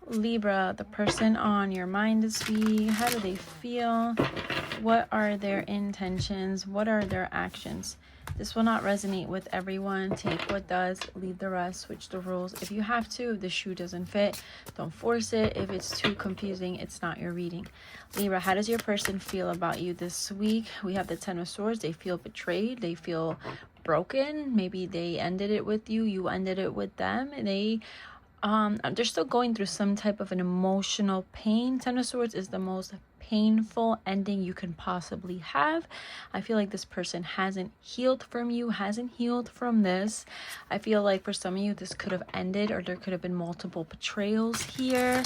Libra, the person on your mind this week, how do they feel? What are their intentions? What are their actions? This will not resonate with everyone. Take what does, leave the rest, switch the rules. If you have to, if the shoe doesn't fit, don't force it. If it's too confusing, it's not your reading. Libra, how does your person feel about you this week? We have the Ten of Swords. They feel betrayed. They feel broken. Maybe they ended it with you. You ended it with them. They're still going through some type of an emotional pain. Ten of Swords is the most painful ending you can possibly have. I feel like this person hasn't healed from you, hasn't healed from this. I feel like for some of you, this could have ended, or there could have been multiple betrayals here.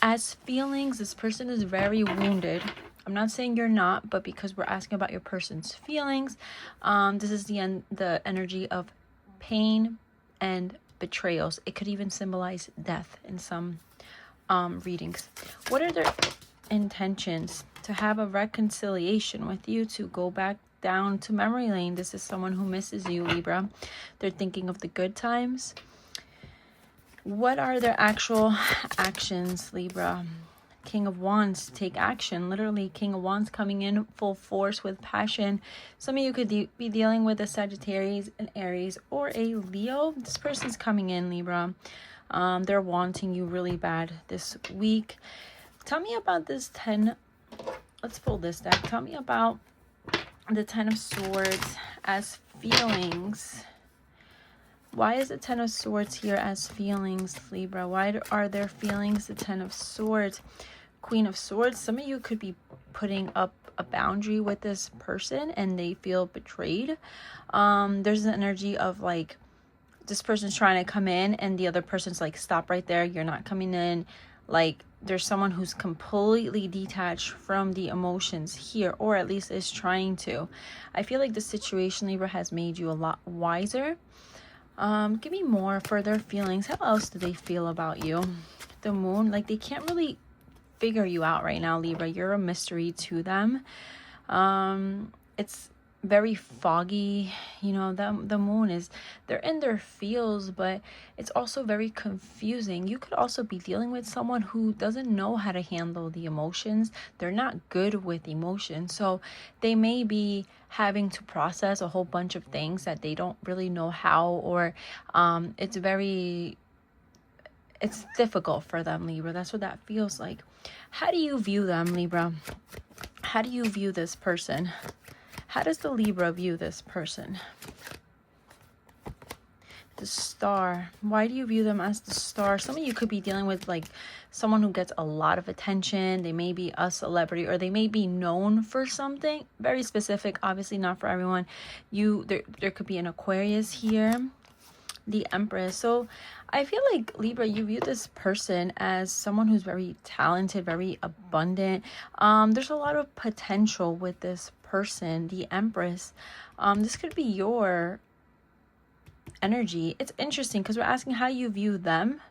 As feelings, this person is very wounded. I'm not saying you're not, but because we're asking about your person's feelings, this is the energy of pain and betrayals. It could even symbolize death in some readings. What are their intentions? To have a reconciliation with you, to go back down to memory lane. This is someone who misses you, Libra. They're thinking of the good times. What are their actual actions, Libra? King of Wands, take action. Literally, King of Wands coming in full force with passion. Some of you could be dealing with a Sagittarius, an Aries, or a Leo. This person's coming in, Libra. They're wanting you really bad this week. Tell me about this 10. Let's pull this deck. Tell me about the 10 of Swords as feelings. Why is the 10 of Swords here as feelings, Libra? Why are there feelings, the 10 of Swords? Queen of Swords, some of you could be putting up a boundary with this person and they feel betrayed. There's an energy of like, this person's trying to come in and the other person's like, stop right there, you're not coming in. Like, there's someone who's completely detached from the emotions here, or at least is trying to. I feel like the situation, Libra, has made you a lot wiser. Give me more for their feelings. How else do they feel about you? The Moon, like they can't really figure you out right now, Libra. You're a mystery to them. It's very foggy, you know. The Moon is, they're in their feels, but it's also very confusing. You could also be dealing with someone who doesn't know how to handle the emotions. They're not good with emotions, so they may be having to process a whole bunch of things that they don't really know how, or it's difficult for them, Libra. That's what that feels like. How do you view them, Libra? How do you view this person? How does the Libra view this person? The Star. Why do you view them as the Star? Some of you could be dealing with like someone who gets a lot of attention. They may be a celebrity, or they may be known for something very specific. Obviously not for everyone. There could be an Aquarius here. The Empress. So I feel like, Libra, you view this person as someone who's very talented, very abundant. There's a lot of potential with this person. The Empress. This could be your energy. It's interesting because we're asking how you view them,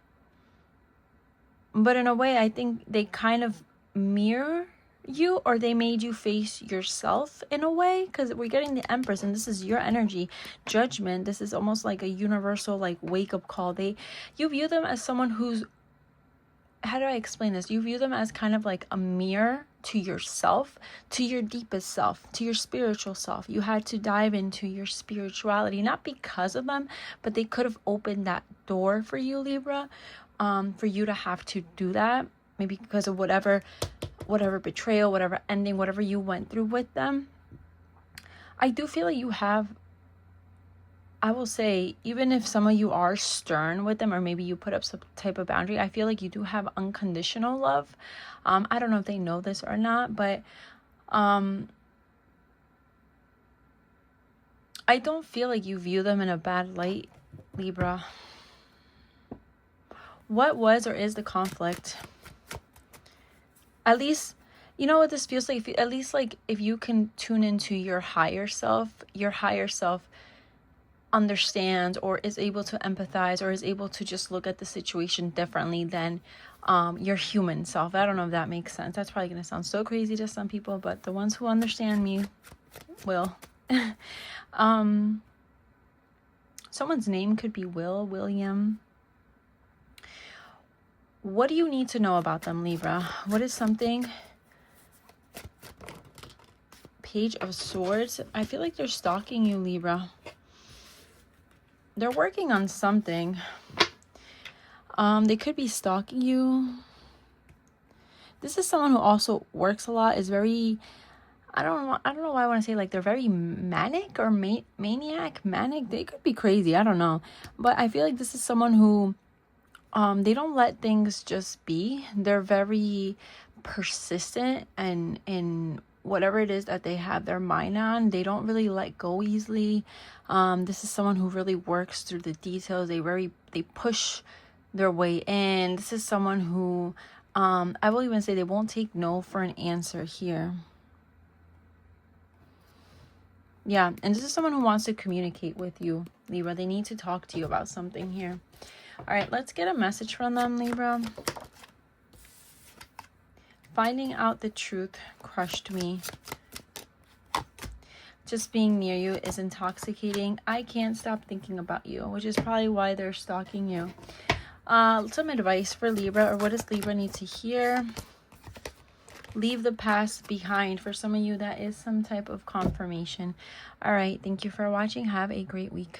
but in a way I think they kind of mirror you, or they made you face yourself in a way, because we're getting the Empress and this is your energy. Judgment. This is almost like a universal like wake-up call. You view them as someone who's, how do I explain this? You view them as kind of like a mirror to yourself, to your deepest self, to your spiritual self. You had to dive into your spirituality, not because of them, but they could have opened that door for you, Libra, for you to have to do that, maybe because of whatever betrayal, whatever ending, whatever you went through with them. I do feel like you have, I will say, even if some of you are stern with them, or maybe you put up some type of boundary, I feel like you do have unconditional love. I don't know if they know this or not, but I don't feel like you view them in a bad light, Libra. What was or is the conflict? At least, you know what this feels like? At least like if you can tune into your higher self understands, or is able to empathize, or is able to just look at the situation differently than your human self. I don't know if that makes sense. That's probably going to sound so crazy to some people, but the ones who understand me will. Someone's name could be William. What do you need to know about them, Libra? What is something? Page of Swords. I feel like they're stalking you, Libra. They're working on something. They could be stalking you. This is someone who also works a lot, is very, I don't know why I want to say, like, they're very manic or manic. They could be crazy, I don't know. But I feel like this is someone who, they don't let things just be. They're very persistent and in whatever it is that they have their mind on. They don't really let go easily. This is someone who really works through the details. They push their way in. This is someone who, I will even say, they won't take no for an answer here. Yeah, and this is someone who wants to communicate with you, Libra. They need to talk to you about something here. All right, let's get a message from them, Libra. Finding out the truth crushed me. Just being near you is intoxicating. I can't stop thinking about you, which is probably why they're stalking you. Some advice for Libra, or what does Libra need to hear? Leave the past behind. For some of you, that is some type of confirmation. All right, thank you for watching. Have a great week.